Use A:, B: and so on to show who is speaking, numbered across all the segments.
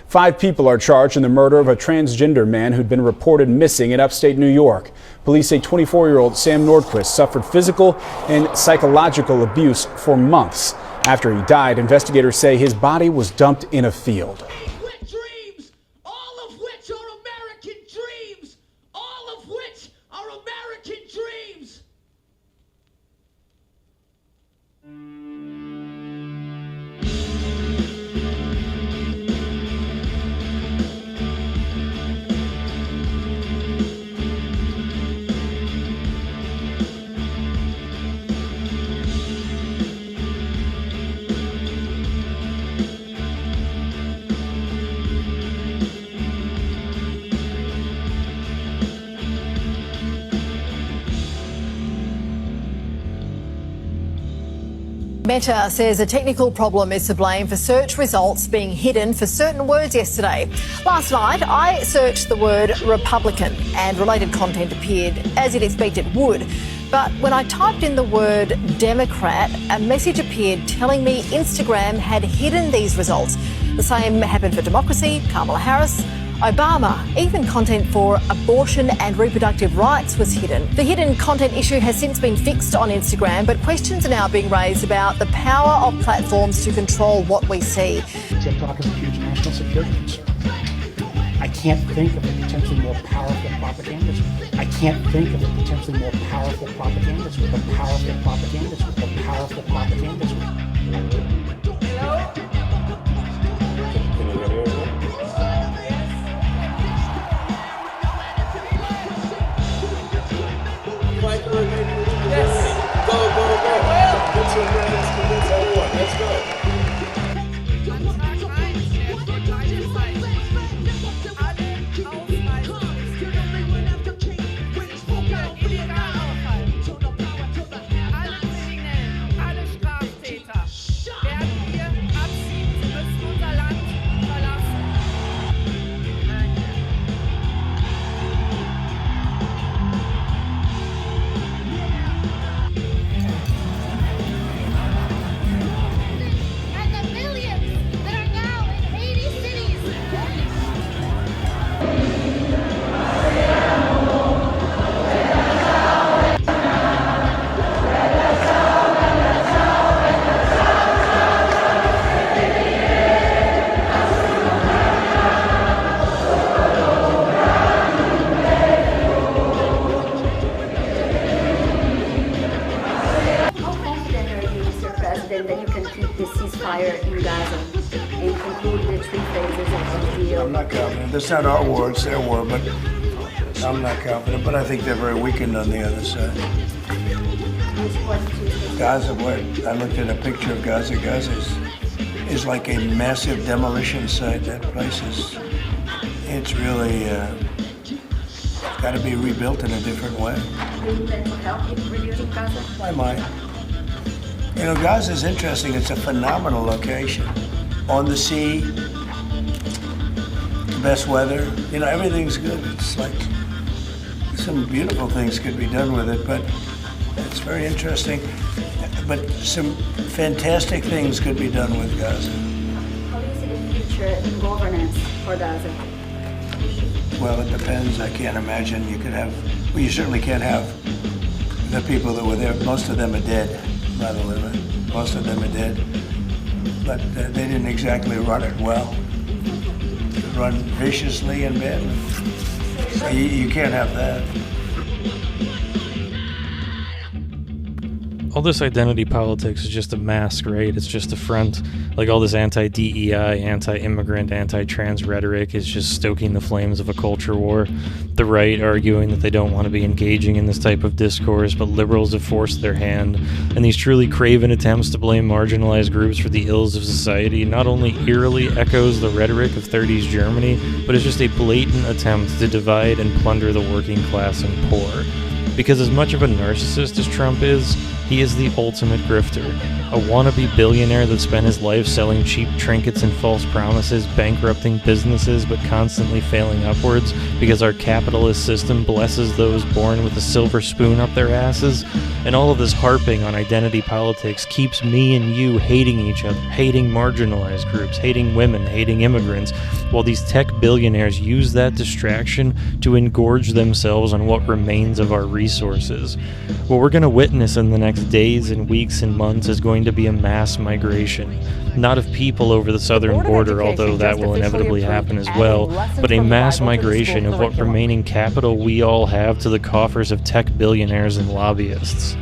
A: 5 people are charged in the murder of a transgender man who'd been reported missing in upstate New York. Police say 24-year-old Sam Nordquist suffered physical and psychological abuse for months. After he died, investigators say his body was dumped in a field.
B: Dreams, all of which are American dreams, all of which are American dreams.
C: Meta says a technical problem is to blame for search results being hidden for certain words yesterday. Last night, I searched the word Republican and related content appeared as you'd expect it would. But when I typed in the word Democrat, a message appeared telling me Instagram had hidden these results. The same happened for democracy, Kamala Harris, Obama. Even content for abortion and reproductive rights was hidden. The hidden content issue has since been fixed on Instagram, but questions are now being raised about the power of platforms to control what we see.
D: TikTok is a huge national security concern. I can't think of a potentially more powerful propagandist. I can't think of a potentially more powerful propagandist with a powerful propagandist with a powerful propagandist.
E: Hello? Yes. Go. Get your friends, convince everyone. Let's go.
F: That you can keep the ceasefire in Gaza and conclude the 3 phases of the deal?
G: I'm not confident. That's not our war, it's their war, but I'm not confident. But I think they're very weakened on the other side. Gaza, what? I looked at a picture of Gaza. Gaza is like a massive demolition site. That place it's really got to be rebuilt in a different way.
F: Do you plan to help in rebuilding Gaza?
G: I might. You know, Gaza is interesting. It's a phenomenal location. On the sea, the best weather. You know, everything's good. It's like some beautiful things could be done with it, but it's very interesting. But some fantastic things could be done with Gaza.
F: How do you see the future in governance for Gaza?
G: Well, it depends. I can't imagine you could have, well, you certainly can't have the people that were there. Most of them are dead. By the way, most of them are dead, but they didn't exactly run it well. Run viciously and badly. So you can't have that.
H: All this identity politics is just a mask, right? It's just a front. Like all this anti-DEI, anti-immigrant, anti-trans rhetoric is just stoking the flames of a culture war. The right arguing that they don't want to be engaging in this type of discourse, but liberals have forced their hand. And these truly craven attempts to blame marginalized groups for the ills of society not only eerily echoes the rhetoric of 30s Germany, but is just a blatant attempt to divide and plunder the working class and poor. Because as much of a narcissist as Trump is, he is the ultimate grifter. A wannabe billionaire that spent his life selling cheap trinkets and false promises, bankrupting businesses but constantly failing upwards because our capitalist system blesses those born with a silver spoon up their asses. And all of this harping on identity politics keeps me and you hating each other, hating marginalized groups, hating women, hating immigrants, while these tech billionaires use that distraction to engorge themselves on what remains of our resources. What we're going to witness in the next days and weeks and months is going to be a mass migration, not of people over the southern border, although that will inevitably happen as well, but a mass migration of what remaining capital we all have to the coffers of tech billionaires and lobbyists.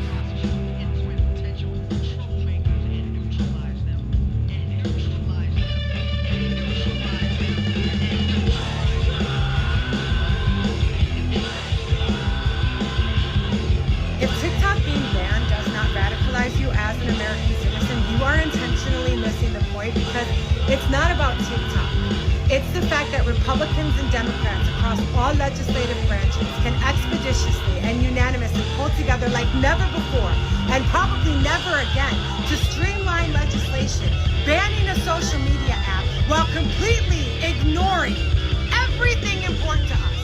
I: If TikTok being banned does not radicalize you as an American citizen, you are intentionally missing the point, because it's not about TikTok. It's the fact that Republicans and Democrats across all legislative branches can expeditiously and unanimously pull together like never before, and probably never again, to streamline legislation banning a social media app while completely ignoring everything important to us.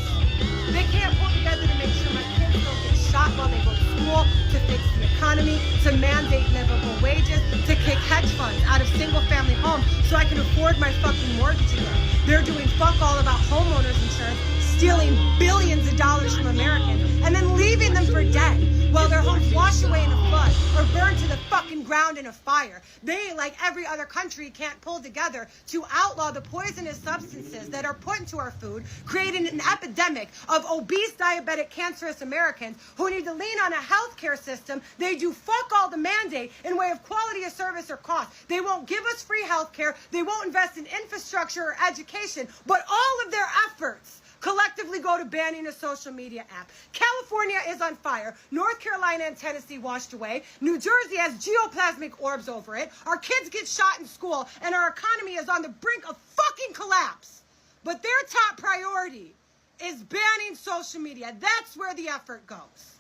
I: They can't pull together to make sure my kids don't get shot while they go to school, to fix the economy, to mandate livable wages, to kick hedge funds out of single-family homes so I can afford my fucking mortgage again. They're doing fuck all about homeowners insurance, stealing billions of dollars from Americans, and then leaving them for dead while their homes wash away in a flood or burn to the fucking ground in a fire. They, like every other country, can't pull together to outlaw the poisonous substances that are put into our food, creating an epidemic of obese, diabetic, cancerous Americans who need to lean on a healthcare system. They do fuck all the mandate in way of quality of service or cost. They won't give us free healthcare. They won't invest in infrastructure or education, but all of their efforts collectively go to banning a social media app. California is on fire. North Carolina and Tennessee washed away. New Jersey has geoplasmic orbs over it. Our kids get shot in school, and our economy is on the brink of fucking collapse. But their top priority is banning social media. That's where the effort goes.